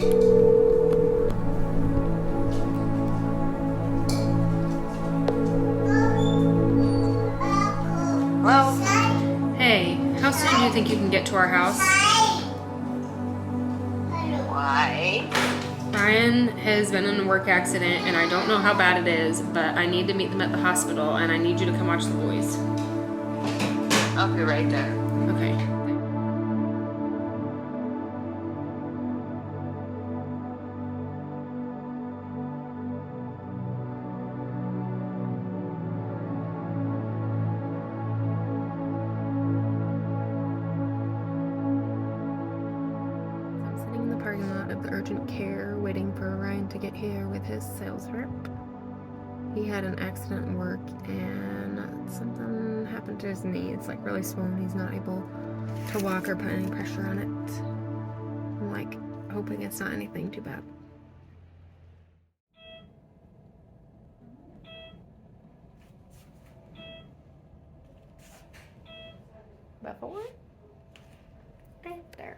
Hello? Hey, how soon do you think you can get to our house? Why? Ryan has been in a work accident and I don't know how bad it is, but I need to meet them at the hospital and I need you to come watch the boys. I'll be right there. Okay. I'm sitting in the parking lot of the urgent care waiting for Ryan to get here with his sales rep. He had an accident at work and something happened to his knee. It's like really swollen. He's not able to walk or put any pressure on it. I'm like hoping it's not anything too bad. Before? Right there.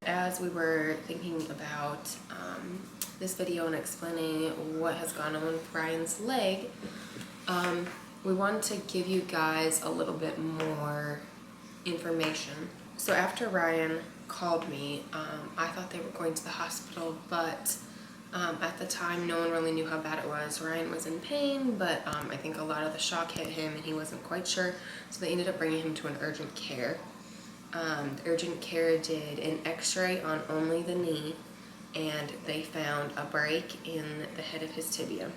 As we were thinking about this video and explaining what has gone on with Brian's leg, we wanted to give you guys a little bit more information. So after Ryan called me, I thought they were going to the hospital, but at the time no one really knew how bad it was. Ryan was in pain, but I think a lot of the shock hit him and he wasn't quite sure, so they ended up bringing him to an urgent care. The urgent care did an x-ray on only the knee and they found a break in the head of his tibia.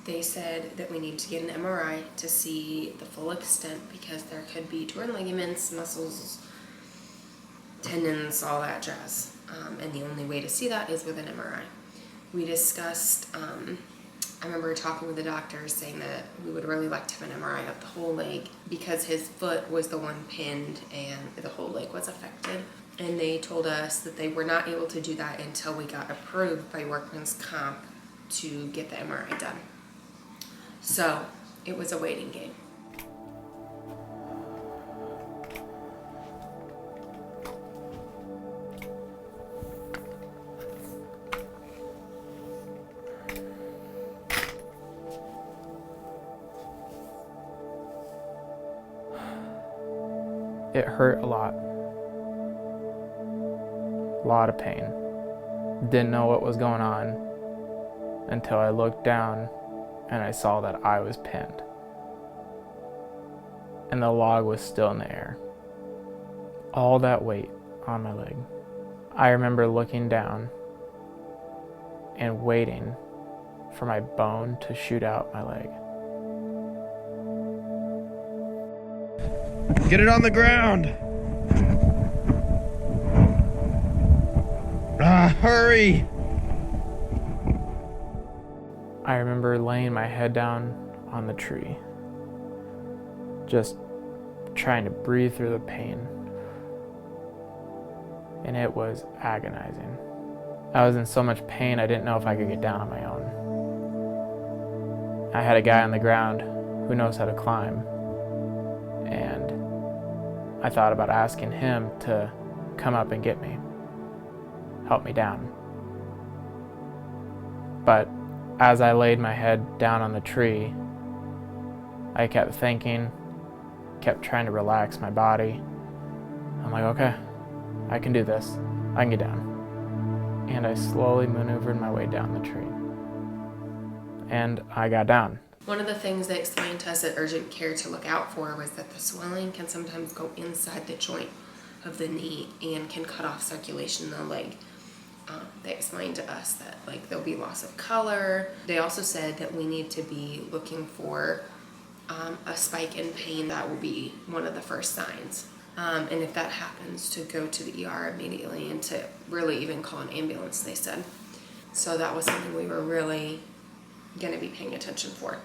They said that we need to get an MRI to see the full extent because there could be torn ligaments, muscles, tendons, all that jazz. And the only way to see that is with an MRI. We discussed, I remember talking with the doctor saying that we would really like to have an MRI of the whole leg because his foot was the one pinned and the whole leg was affected. And they told us that they were not able to do that until we got approved by Workman's Comp to get the MRI done. So it was a waiting game. It hurt a lot of pain. Didn't know what was going on until I looked down and I saw that I was pinned and the log was still in the air. All that weight on my leg. I remember looking down and waiting for my bone to shoot out my leg. Get it on the ground! Hurry! I remember laying my head down on the tree, just trying to breathe through the pain. And it was agonizing. I was in so much pain I didn't know if I could get down on my own. I had a guy on the ground who knows how to climb, and I thought about asking him to come up and get me, help me down. But as I laid my head down on the tree, I kept thinking, kept trying to relax my body. I'm like, okay, I can do this. I can get down. And I slowly maneuvered my way down the tree. And I got down. One of the things they explained to us at urgent care to look out for was that the swelling can sometimes go inside the joint of the knee and can cut off circulation in the leg. They explained to us that there'll be loss of color. They also said that we need to be looking for a spike in pain. That will be one of the first signs. And if that happens, to go to the ER immediately and to really even call an ambulance, they said. So that was something we were really going to be paying attention for.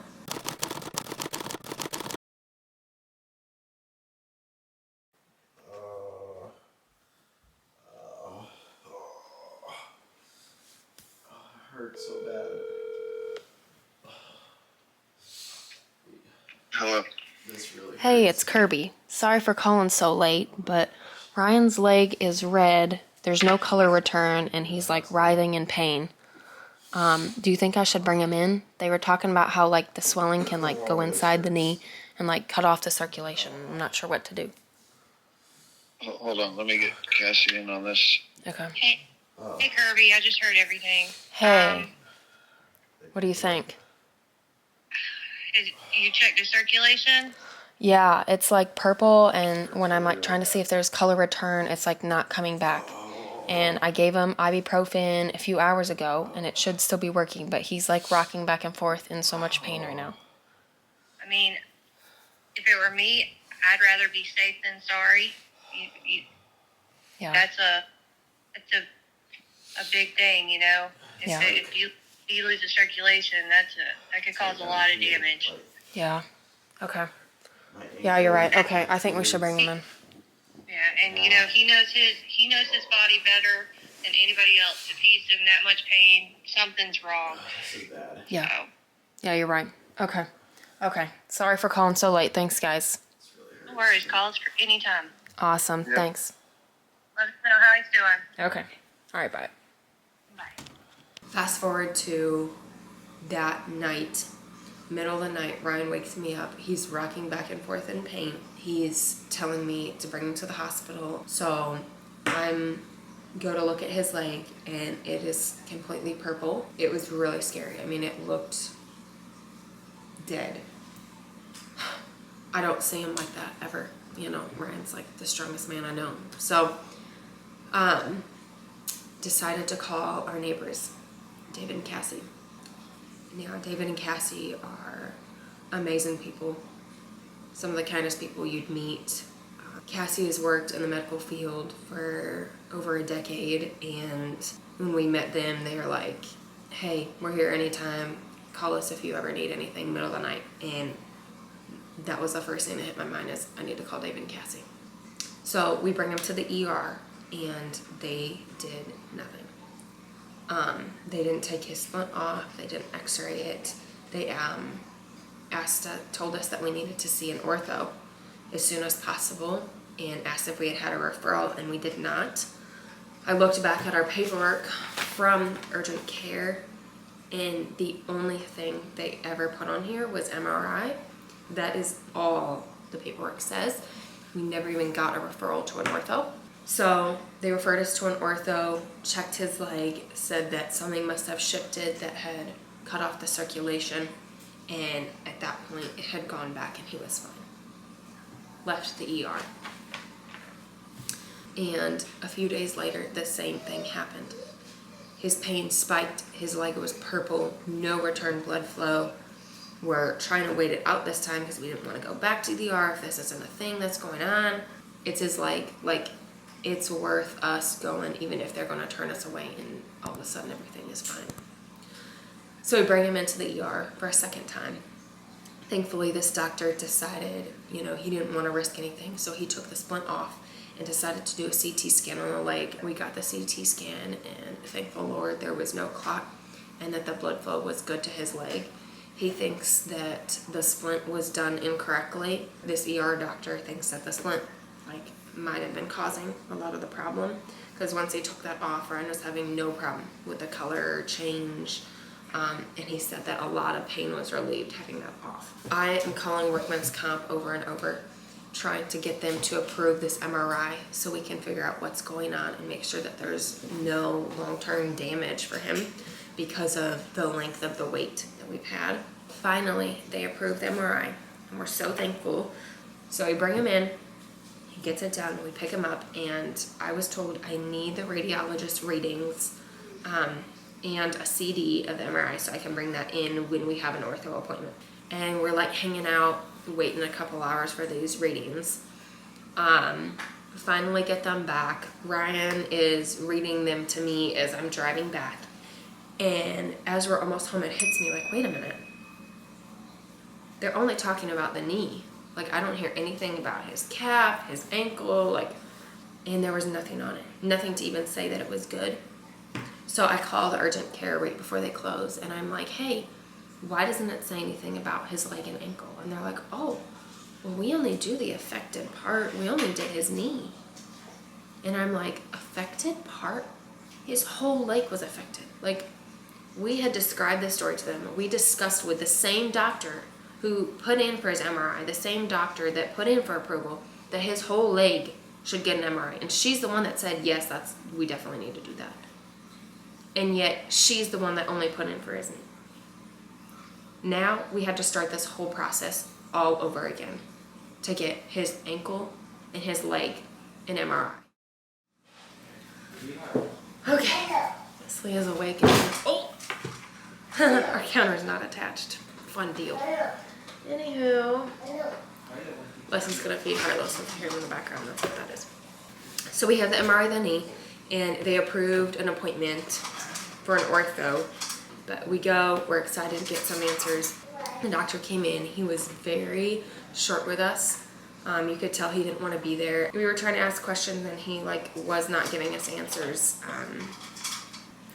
Hurt so bad. Hello. This really Hey, it's Kirby. Sorry for calling so late, but Ryan's leg is red. There's no color return, and he's like writhing in pain. Do you think I should bring him in? They were talking about how like the swelling can like go inside the knee and like cut off the circulation. I'm not sure what to do. Hold on, let me get Cassie in on this. Okay. Hey Kirby, I just heard everything. Hey. What do you think? You checked the circulation? Yeah, it's like purple, and when I'm like trying to see if there's color return, it's like not coming back. And I gave him ibuprofen a few hours ago, and it should still be working, but he's like rocking back and forth in so much pain right now. I mean, if it were me, I'd rather be safe than sorry. Yeah. That's a big thing, you know. Yeah. If you lose the circulation, that could cause a lot of damage. Yeah. Okay. Yeah, you're right. Okay, I think we should bring him in. Yeah, and you know he knows his body better than anybody else. If he's in that much pain, something's wrong. Yeah. So, Yeah, you're right. Okay. Okay. Sorry for calling so late. Thanks, guys. no worries. Call us for any time. Awesome. Yep. Thanks. Let us know how he's doing. Okay. All right, bye. Bye. Fast forward to that night, middle of the night, Ryan wakes me up. He's rocking back and forth in pain. He's telling me to bring him to the hospital. So I'm go to look at his leg, and it is completely purple. It was really scary. I mean, it looked dead. I don't see him like that ever. You know, Ryan's like the strongest man I know. So decided to call our neighbors, David and Cassie. Now, David and Cassie are amazing people. Some of the kindest people you'd meet. Cassie has worked in the medical field for over a decade, and when we met them, they were like, hey, we're here anytime. Call us if you ever need anything, middle of the night. And that was the first thing that hit my mind is I need to call David and Cassie. So we bring them to the ER, and they did nothing. They didn't take his splint off. They didn't x-ray it. They told us that we needed to see an ortho as soon as possible and asked if we had a referral, and we did not. I looked back at our paperwork from urgent care, and the only thing they ever put on here was MRI. That is all the paperwork says. We never even got a referral to an ortho. So they referred us to an ortho, checked his leg, said that something must have shifted that had cut off the circulation, and at that point it had gone back and he was fine. Left the ER. And a few days later, the same thing happened. His pain spiked, his leg was purple, no return blood flow. We're trying to wait it out this time because we didn't want to go back to the ER if this isn't a thing that's going on. It's his leg, like, it's worth us going even if they're going to turn us away and all of a sudden everything is fine. So we bring him into the ER for a second time. Thankfully, this doctor decided, he didn't want to risk anything, so he took the splint off and decided to do a CT scan on the leg. We got the CT scan, and thank the Lord there was no clot and that the blood flow was good to his leg. He thinks that the splint was done incorrectly. This ER doctor thinks that the splint might have been causing a lot of the problem, because once he took that off, Ryan was having no problem with the color change, and he said that a lot of pain was relieved having that off. I am calling Workman's Comp over and over, trying to get them to approve this MRI so we can figure out what's going on and make sure that there's no long-term damage for him because of the length of the wait that we've had. Finally, they approved the MRI, and we're so thankful. So we bring him in, he gets it done, we pick him up, and I was told I need the radiologist readings and a CD of the MRI so I can bring that in when we have an ortho appointment. And we're hanging out, waiting a couple hours for these readings. Finally get them back. Ryan is reading them to me as I'm driving back. And as we're almost home, it hits me wait a minute. They're only talking about the knee. I don't hear anything about his calf, his ankle, and there was nothing on it. Nothing to even say that it was good. So I call the urgent care right before they close, and I'm like, hey, why doesn't it say anything about his leg and ankle? And they're like, oh, well, we only do the affected part. We only did his knee. And I'm like, affected part? His whole leg was affected. Like, we had described this story to them. We discussed with the same doctor who put in for his MRI, the same doctor that put in for approval, that his whole leg should get an MRI. And she's the one that said, yes, we definitely need to do that. And yet she's the one that only put in for his knee. Now we have to start this whole process all over again to get his ankle and his leg an MRI. Okay, Leah's awake again. Oh! Our counter's not attached. Fun deal. Anywho, Leslie's gonna feed Harlow, so if you hear him in the background, that's what that is. So we have the MRI of the knee, and they approved an appointment for an ortho. But we go, we're excited to get some answers. The doctor came in, he was very short with us. You could tell he didn't want to be there. We were trying to ask questions and he was not giving us answers.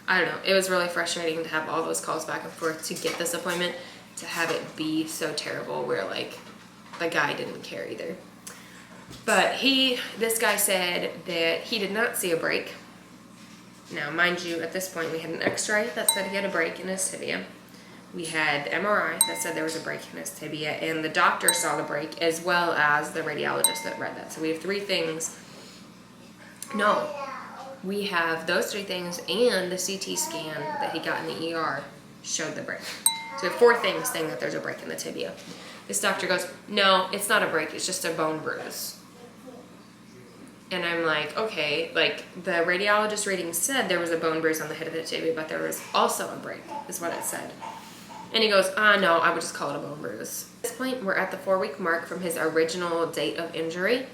I don't know, it was really frustrating to have all those calls back and forth to get this appointment, to have it be so terrible where the guy didn't care either. But this guy said that he did not see a break. Now, mind you, at this point we had an x-ray that said he had a break in his tibia. We had the MRI that said there was a break in his tibia, and the doctor saw the break as well as the radiologist that read that. So we have three things. No, we have those three things and the CT scan that he got in the ER showed the break. So we have four things saying that there's a break in the tibia. This doctor goes, no, it's not a break, it's just a bone bruise. And I'm like, okay, the radiologist reading said there was a bone bruise on the head of the tibia, but there was also a break, is what it said. And he goes, no, I would just call it a bone bruise. At this point, we're at the 4-week mark from his original date of injury.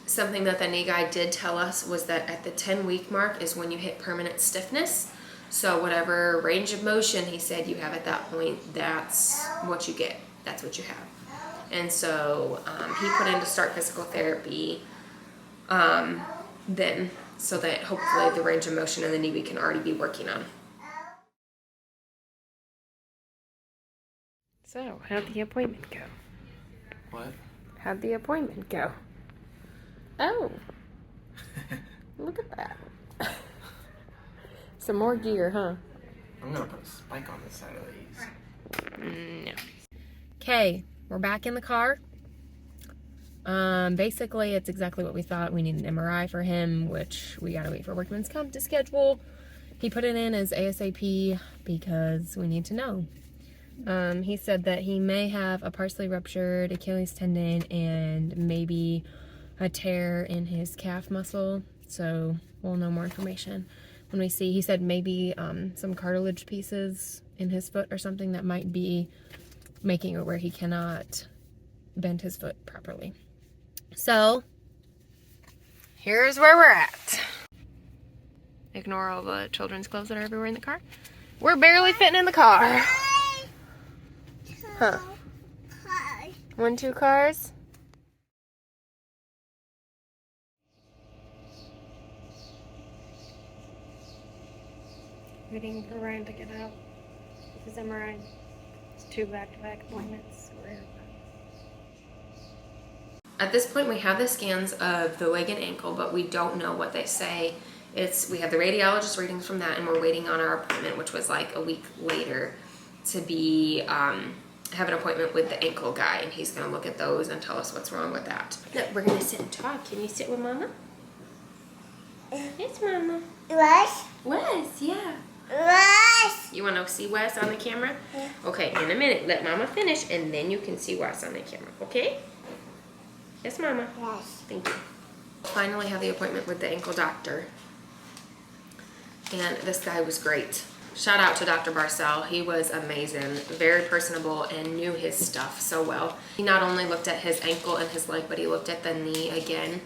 Something that the knee guy did tell us was that at the 10-week mark is when you hit permanent stiffness. So whatever range of motion he said you have at that point, that's what you get. That's what you have. And so he put in to start physical therapy then, so that hopefully the range of motion in the knee we can already be working on. So, how'd the appointment go? What? How'd the appointment go? Oh, look at that. Some more gear, huh? I'm gonna put a spike on the side of these. No. Okay, we're back in the car. Basically, it's exactly what we thought. We need an MRI for him, which we gotta wait for workman's comp to schedule. He put it in as ASAP because we need to know. He said that he may have a partially ruptured Achilles tendon and maybe a tear in his calf muscle. So we'll know more information when we see. He said maybe some cartilage pieces in his foot or something that might be making it where he cannot bend his foot properly. So here's where we're at. Ignore all the children's clothes that are everywhere in the car. We're barely fitting in the car. Huh. 1, 2 cars? Waiting for Ryan to get out with his MRI. It's 2 back-to-back appointments. At this point, we have the scans of the leg and ankle, but we don't know what they say. We have the radiologist readings from that, and we're waiting on our appointment, which was a week later, to be have an appointment with the ankle guy, and he's going to look at those and tell us what's wrong with that. Look, we're going to sit and talk. Can you sit with Mama? Yes, Mama. Wes? Wes, yeah. Wes? You want to see Wes on the camera? Yeah. Okay, in a minute. Let Mama finish, and then you can see Wes on the camera, okay? Yes, Mama? Yes. Thank you. Finally have the appointment with the ankle doctor. And this guy was great. Shout out to Dr. Barcel. He was amazing, very personable, and knew his stuff so well. He not only looked at his ankle and his leg, but he looked at the knee again.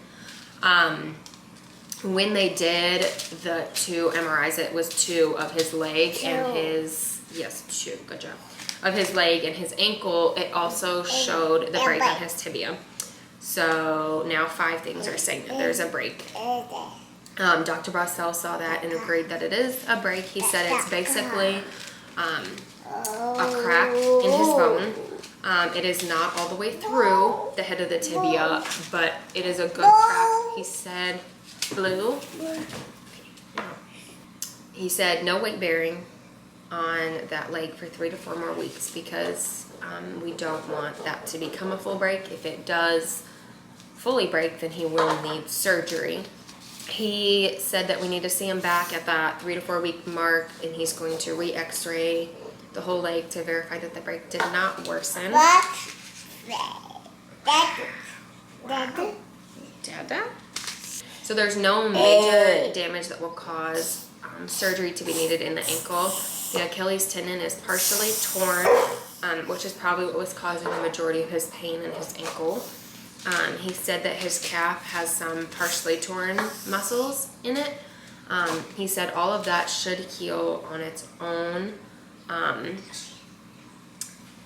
When they did the 2 MRIs, it was 2 of his leg and his, yes, 2, good job, of his leg and his ankle. It also showed the break on his tibia. So now 5 things are saying that there's a break. Dr. Barcel saw that and agreed that it is a break. He said it's basically a crack in his bone. It is not all the way through the head of the tibia, but it is a good crack He said, Blue, he said no weight bearing on that leg for 3 to 4 more weeks because we don't want that to become a full break. If it does fully break, then he will need surgery. He said that we need to see him back at that 3 to 4 week mark, and he's going to re-x-ray the whole leg to verify that the break did not worsen. Dada? So there's no major damage that will cause surgery to be needed in the ankle. The Achilles tendon is partially torn, which is probably what was causing the majority of his pain in his ankle. He said that his calf has some partially torn muscles in it. He said all of that should heal on its own. And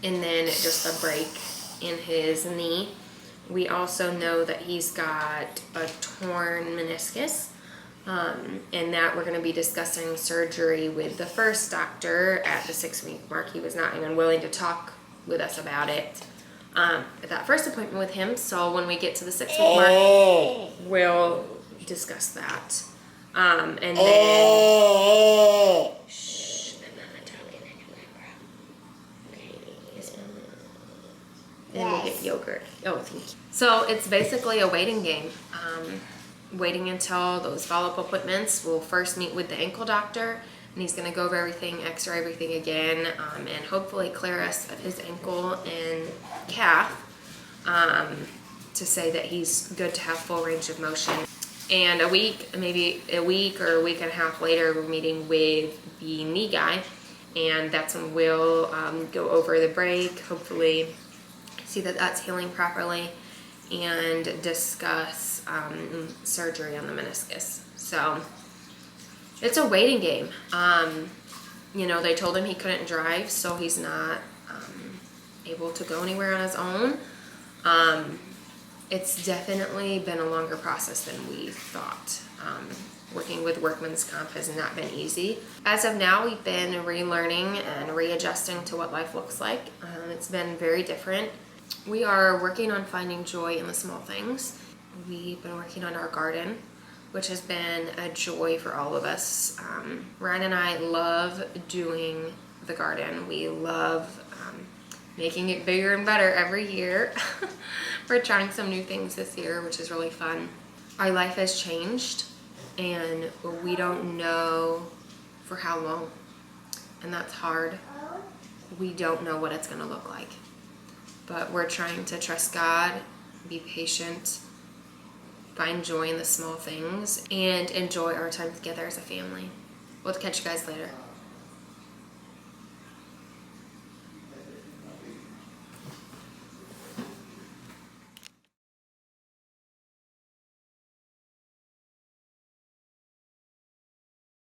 then just a break in his knee. We also know that he's got a torn meniscus, and that we're going to be discussing surgery with the first doctor at the 6-week mark. He was not even willing to talk with us about it at that first appointment with him. So when we get to the 6-week mark, we'll discuss that. And then... Then we'll get yogurt. Oh, thank you. So it's basically a waiting game. Waiting until those follow-up appointments. We'll first meet with the ankle doctor, and he's going to go over everything, x-ray everything again, and hopefully clear us of his ankle and calf to say that he's good to have full range of motion. And maybe a week or a week and a half later, we're meeting with the knee guy, and that's when we'll go over the break, hopefully see that that's healing properly, and discuss surgery on the meniscus. So it's a waiting game. You know, they told him he couldn't drive, so he's not able to go anywhere on his own. It's definitely been a longer process than we thought. Working with workman's comp has not been easy. As of now, we've been relearning and readjusting to what life looks like. It's been very different. We are working on finding joy in the small things. We've been working on our garden, which has been a joy for all of us. Ryan and I love doing the garden. We love making it bigger and better every year. We're trying some new things this year, which is really fun. Our life has changed, and we don't know for how long, and that's hard. We don't know what it's going to look like. But we're trying to trust God, be patient, find joy in the small things, and enjoy our time together as a family. We'll catch you guys later.